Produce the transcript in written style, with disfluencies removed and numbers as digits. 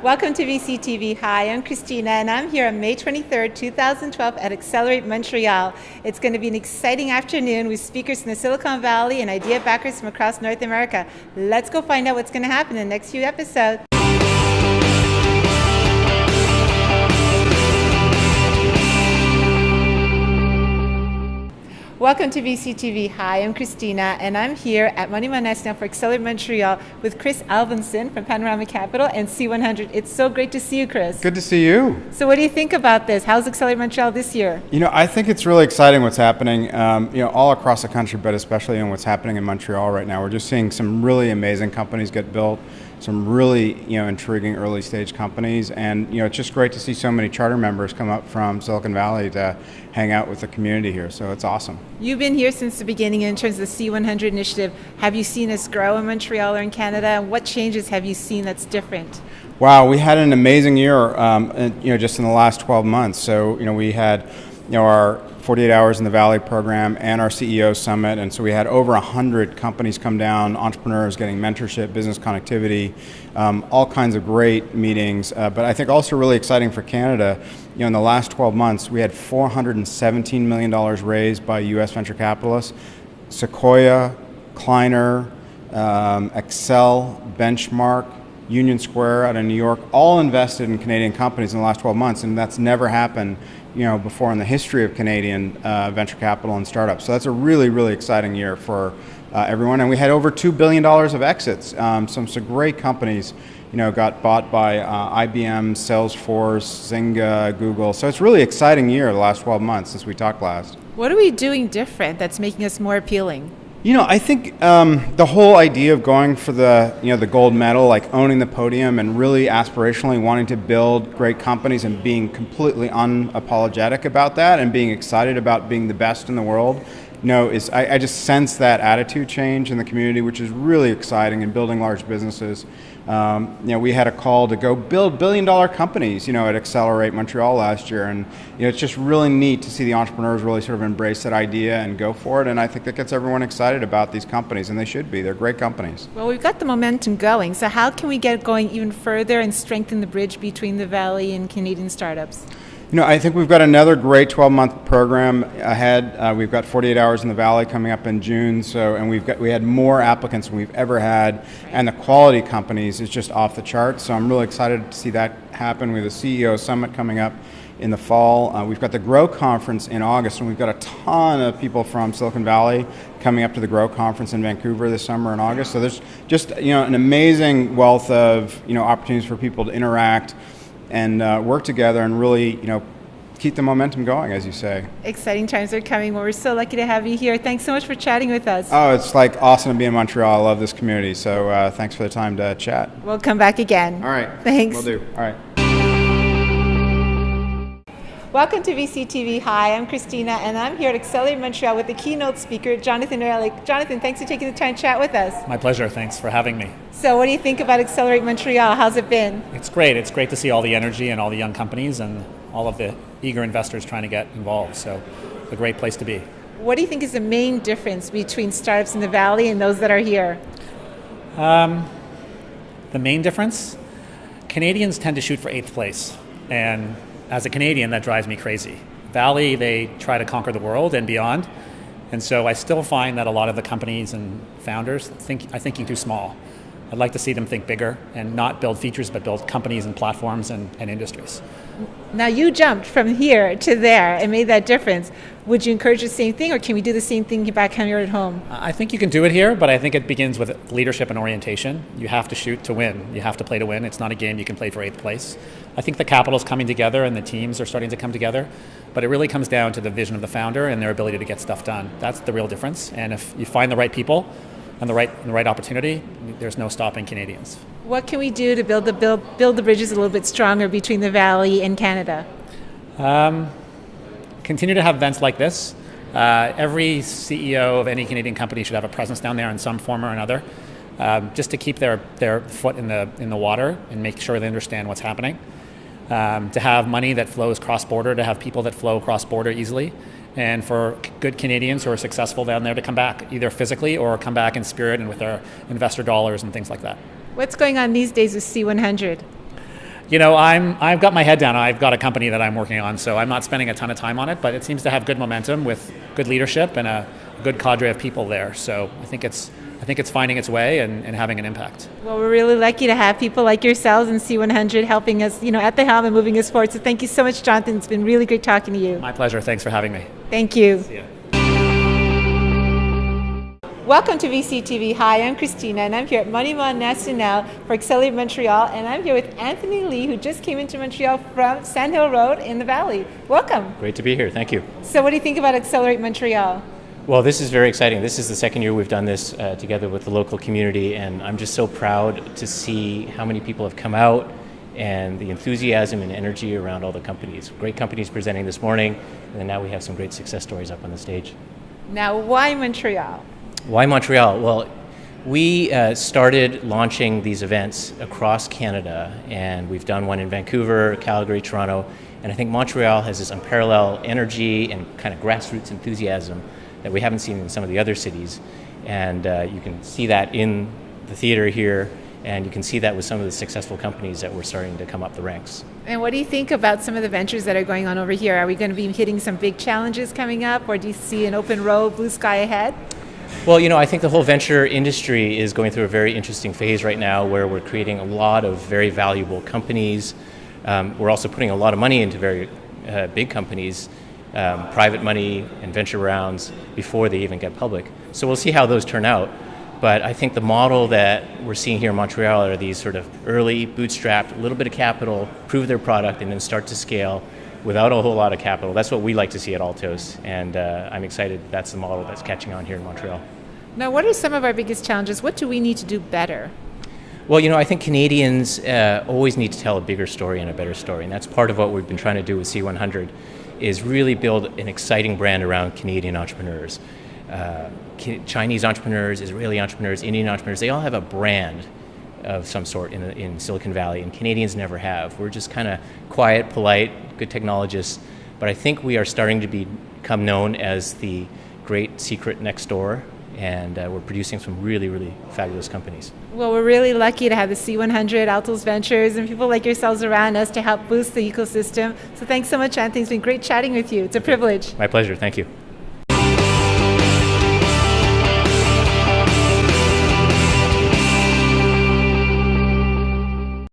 Welcome to VCTV. Hi, I'm Kristina, and I'm here on May 23rd, 2012 at Accelerate Montreal. It's going to be an exciting afternoon with speakers from the Silicon Valley and idea backers from across North America. Let's go find out what's going to happen in the next few episodes. Welcome to VCTV. Hi, I'm Kristina, and I'm here at Monument National for Accelerate Montreal with Chris Albinson from Panorama Capital and C100. It's so great to see you, Chris. Good to see you. So what do you think about this? How's Accelerate Montreal this year? I think it's really exciting what's happening, all across the country, but especially in what's happening in Montreal right now. We're just seeing some really amazing companies get built, some really, intriguing early stage companies, and, it's just great to see so many charter members come up from Silicon Valley to hang out with the community here, so it's awesome. You've been here since the beginning in terms of the C100 initiative. Have you seen us grow in Montreal or in Canada? And what changes have you seen that's different? Wow, we had an amazing year, just in the last 12 months. So, we had, our 48 Hours in the Valley program and our CEO Summit, and so we had over 100 companies come down, entrepreneurs getting mentorship, business connectivity, all kinds of great meetings. But I think also really exciting for Canada, in the last 12 months, we had $417 million raised by U.S. venture capitalists. Sequoia, Kleiner, Excel, Benchmark, Union Square out of New York, all invested in Canadian companies in the last 12 months, and that's never happened before in the history of Canadian venture capital and startups. So that's a really, really exciting year for everyone. And we had over $2 billion of exits. Some great companies, got bought by IBM, Salesforce, Zynga, Google. So it's a really exciting year the last 12 months since we talked last. What are we doing different that's making us more appealing? I think the whole idea of going for the gold medal, like owning the podium and really aspirationally wanting to build great companies and being completely unapologetic about that and being excited about being the best in the world, I just sense that attitude change in the community, which is really exciting in building large businesses. We had a call to go build billion-dollar companies, at Accelerate Montreal last year, and it's just really neat to see the entrepreneurs really sort of embrace that idea and go for it. And I think that gets everyone excited about these companies, and they should be. They're great companies. Well, we've got the momentum going. So how can we get going even further and strengthen the bridge between the Valley and Canadian startups? I think we've got another great 12-month program ahead. We've got 48 Hours in the Valley coming up in June, and we had more applicants than we've ever had, and the quality companies is just off the charts. So I'm really excited to see that happen. We have the CEO Summit coming up in the fall. We've got the Grow Conference in August, and we've got a ton of people from Silicon Valley coming up to the Grow Conference in Vancouver this summer in August. So there's just an amazing wealth of opportunities for people to interact and work together and really, keep the momentum going, as you say. Exciting times are coming. Well, we're so lucky to have you here. Thanks so much for chatting with us. Oh, it's awesome to be in Montreal. I love this community. So thanks for the time to chat. We'll come back again. All right. Thanks. Will do. All right. Welcome to VCTV. Hi, I'm Kristina, and I'm here at Accelerate Montreal with the keynote speaker, Jonathan Ehrlich. Jonathan, thanks for taking the time to chat with us. My pleasure. Thanks for having me. So what do you think about Accelerate Montreal? How's it been? It's great. It's great to see all the energy and all the young companies and all of the eager investors trying to get involved. So a great place to be. What do you think is the main difference between startups in the Valley and those that are here? The main difference? Canadians tend to shoot for 8th place. And as a Canadian, that drives me crazy. Valley, they try to conquer the world and beyond. And so I still find that a lot of the companies and founders are thinking too small. I'd like to see them think bigger and not build features, but build companies and platforms and industries. Now you jumped from here to there and made that difference. Would you encourage the same thing, or can we do the same thing back here at home? I think you can do it here, but I think it begins with leadership and orientation. You have to shoot to win. You have to play to win. It's not a game you can play for 8th place. I think the capital's coming together and the teams are starting to come together, but it really comes down to the vision of the founder and their ability to get stuff done. That's the real difference. And if you find the right people and the right opportunity, there's no stopping Canadians. What can we do to build the bridges a little bit stronger between the Valley and Canada? Continue to have events like this. Every CEO of any Canadian company should have a presence down there in some form or another, just to keep their foot in the water and make sure they understand what's happening. To have money that flows cross-border, to have people that flow cross-border easily, and for good Canadians who are successful down there to come back, either physically or come back in spirit and with their investor dollars and things like that. What's going on these days with C100? You know, I've got my head down. I've got a company that I'm working on, so I'm not spending a ton of time on it, but it seems to have good momentum with good leadership and a good cadre of people there. So I think it's finding its way and having an impact. Well, we're really lucky to have people like yourselves and C100 helping us, at the helm and moving us forward. So thank you so much, Jonathan. It's been really great talking to you. My pleasure. Thanks for having me. Thank you. See ya. Welcome to VCTV. Hi, I'm Kristina, and I'm here at Monument National for Accelerate Montreal, and I'm here with Anthony Lee, who just came into Montreal from Sand Hill Road in the Valley. Welcome. Great to be here. Thank you. So what do you think about Accelerate Montreal? Well, this is very exciting. This is the second year we've done this together with the local community, and I'm just so proud to see how many people have come out and the enthusiasm and energy around all the companies. Great companies presenting this morning, and then now we have some great success stories up on the stage. Now, why Montreal? Why Montreal? Well, we started launching these events across Canada, and we've done one in Vancouver, Calgary, Toronto, and I think Montreal has this unparalleled energy and kind of grassroots enthusiasm that we haven't seen in some of the other cities. And you can see that in the theater here, and you can see that with some of the successful companies that were starting to come up the ranks. And what do you think about some of the ventures that are going on over here? Are we going to be hitting some big challenges coming up, or do you see an open road, blue sky ahead? Well, I think the whole venture industry is going through a very interesting phase right now where we're creating a lot of very valuable companies. We're also putting a lot of money into very big companies, private money and venture rounds before they even get public. So we'll see how those turn out. But I think the model that we're seeing here in Montreal are these sort of early, bootstrapped, a little bit of capital, prove their product, and then start to scale without a whole lot of capital. That's what we like to see at Altos, and I'm excited that's the model that's catching on here in Montreal. Now, what are some of our biggest challenges? What do we need to do better? Well, I think Canadians always need to tell a bigger story and a better story, and that's part of what we've been trying to do with C100, is really build an exciting brand around Canadian entrepreneurs. Chinese entrepreneurs, Israeli entrepreneurs, Indian entrepreneurs, they all have a brand of some sort in Silicon Valley, and Canadians never have. We're just kind of quiet, polite, good technologists, but I think we are starting to become known as the great secret next door, and we're producing some really, really fabulous companies. Well, we're really lucky to have the C100, Altos Ventures, and people like yourselves around us to help boost the ecosystem. So thanks so much, Anthony. It's been great chatting with you. It's a privilege. My pleasure. Thank you.